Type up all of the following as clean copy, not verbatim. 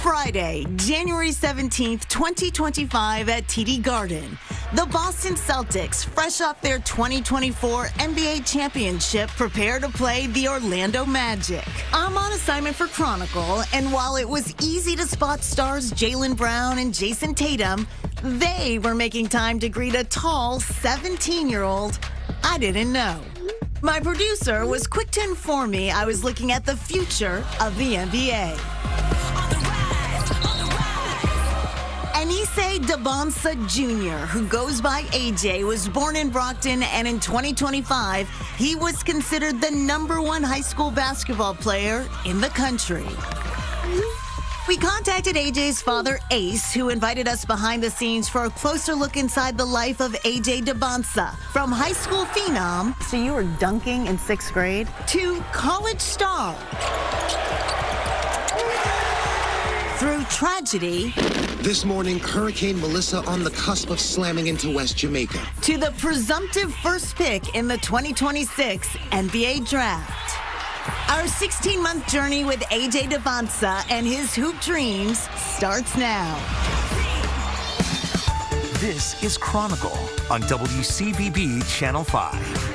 Friday, January 17th, 2025 at TD Garden. The Boston Celtics, fresh off their 2024 NBA championship, prepare to play the Orlando Magic. I'm on assignment for Chronicle, and while it was easy to spot stars Jaylen Brown and Jason Tatum, they were making time to greet a tall 17-year-old I didn't know. My producer was quick to inform me I was looking at the future of the NBA. Dybantsa Jr., who goes by AJ, was born in Brockton, and in 2025, he was considered the #1 high school basketball player in the country. We contacted AJ's father, Ace, who invited us behind the scenes for a closer look inside the life of AJ Dybantsa. From high school phenom, so you were dunking in 6th grade, to college star. Through tragedy, this morning, Hurricane Melissa on the cusp of slamming into West Jamaica, to the presumptive first pick in the 2026 NBA Draft. Our 16-month journey with AJ Dybantsa and his hoop dreams starts now. This is Chronicle on WCVB Channel 5.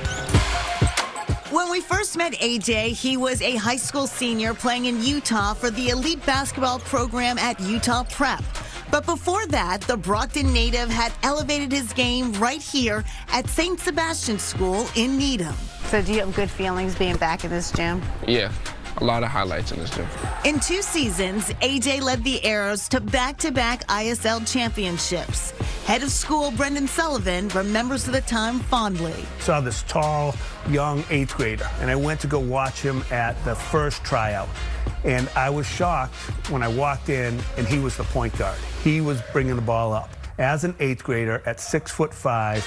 When we first met AJ, he was a high school senior playing in Utah for the elite basketball program at Utah Prep. But before that, the Brockton native had elevated his game right here at St. Sebastian's School in Needham. So do you have good feelings being back in this gym? Yeah, a lot of highlights in this gym. In 2 seasons, AJ led the Arrows to back-to-back ISL championships. Head of school Brendan Sullivan remembers the time fondly. Saw this tall, young 8th grader, and I went to go watch him at the first tryout. And I was shocked when I walked in and he was the point guard. He was bringing the ball up. As an 8th grader at 6'5".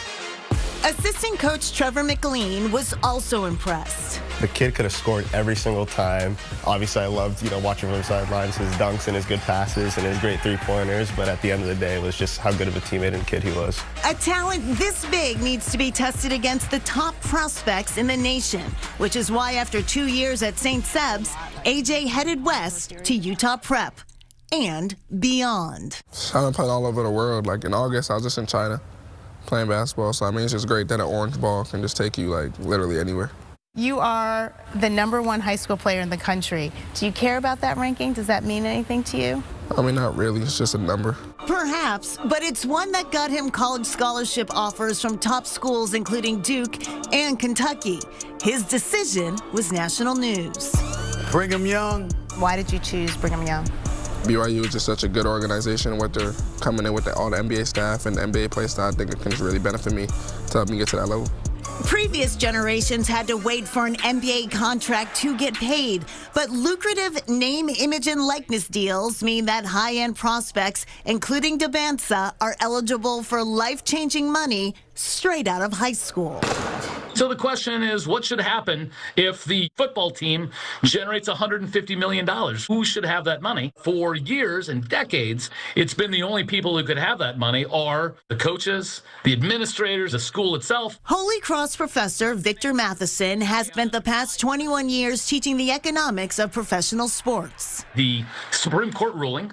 Assistant coach Trevor McLean was also impressed. The kid could have scored every single time. Obviously, I loved, watching from the sidelines, his dunks and his good passes and his great three-pointers. But at the end of the day, it was just how good of a teammate and kid he was. A talent this big needs to be tested against the top prospects in the nation, which is why after 2 years at St. Seb's, AJ headed west to Utah Prep and beyond. I've been playing all over the world. Like in August, I was just in China playing basketball. So, it's just great that an orange ball can just take you, literally anywhere. You are the #1 high school player in the country. Do you care about that ranking? Does that mean anything to you? Not really. It's just a number. Perhaps, but it's one that got him college scholarship offers from top schools including Duke and Kentucky. His decision was national news. Brigham Young. Why did you choose Brigham Young? BYU is just such a good organization. What they're coming in with all the NBA staff and the NBA play style, I think it can just really benefit me to help me get to that level. Previous generations had to wait for an NBA contract to get paid, but lucrative name, image, and likeness deals mean that high-end prospects, including Dybantsa, are eligible for life-changing money straight out of high school. So the question is, what should happen if the football team generates $150 million? Who should have that money? For years and decades, it's been the only people who could have that money are the coaches, the administrators, the school itself. Holy Cross professor Victor Matheson has spent the past 21 years teaching the economics of professional sports. The Supreme Court ruling,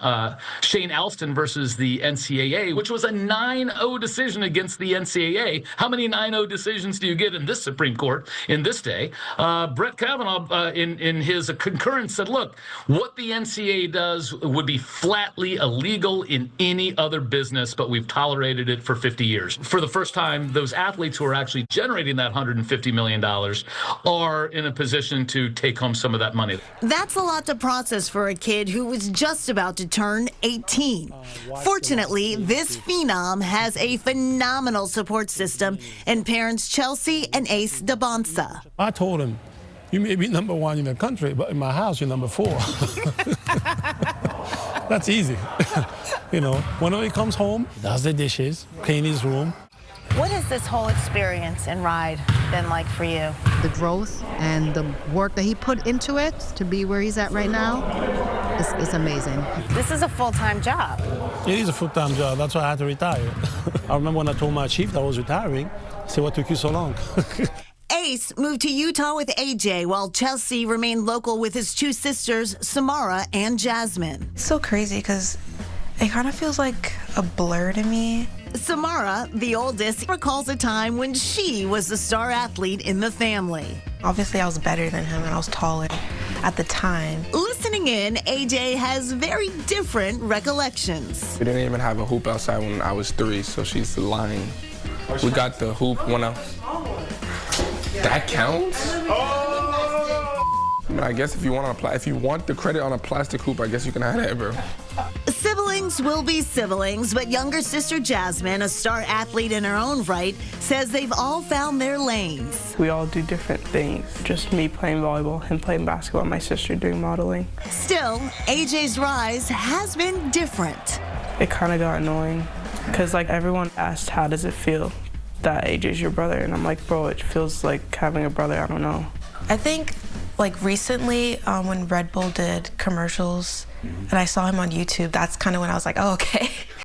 Shane Alston versus the NCAA, which was a 9-0 decision against the NCAA. How many 9-0 decisions do you get in this Supreme Court in this day? Brett Kavanaugh, in his concurrence, said, look, what the NCAA does would be flatly illegal in any other business, but we've tolerated it for 50 years. For the first time, those athletes who are actually generating that $150 million are in a position to take home some of that money. That's a lot to process for a kid who was just about to turn 18. Fortunately, this phenom has a phenomenal support system in parents Chelsea and Ace Dybantsa. I told him, you may be #1 in the country, but in my house, you're #4. That's easy. Whenever he comes home, does the dishes, clean his room. What has this whole experience and ride been like for you? The growth and the work that he put into it to be where he's at right now, it's amazing. This is a full-time job. It is a full-time job. That's why I had to retire. I remember when I told my chief that I was retiring, he said, what took you so long? Chase moved to Utah with AJ, while Chelsea remained local with his two sisters, Samara and Jasmine. It's so crazy because it kind of feels like a blur to me. Samara, the oldest, recalls a time when she was the star athlete in the family. Obviously, I was better than him and I was taller at the time. Listening in, AJ has very different recollections. We didn't even have a hoop outside when I was 3, so she's lying. We got the hoop when I... That counts? I mean, I guess if you want the credit on a plastic hoop, I guess you can have that, bro. Siblings will be siblings, but younger sister Jasmine, a star athlete in her own right, says they've all found their lanes. We all do different things. Just me playing volleyball, him playing basketball, my sister doing modeling. Still, AJ's rise has been different. It kind of got annoying because like everyone asked, how does it feel that AJ's your brother? And I'm like, bro, it feels like having a brother, I don't know. I think like recently when Red Bull did commercials and I saw him on YouTube, that's kind of when I was like, oh, okay.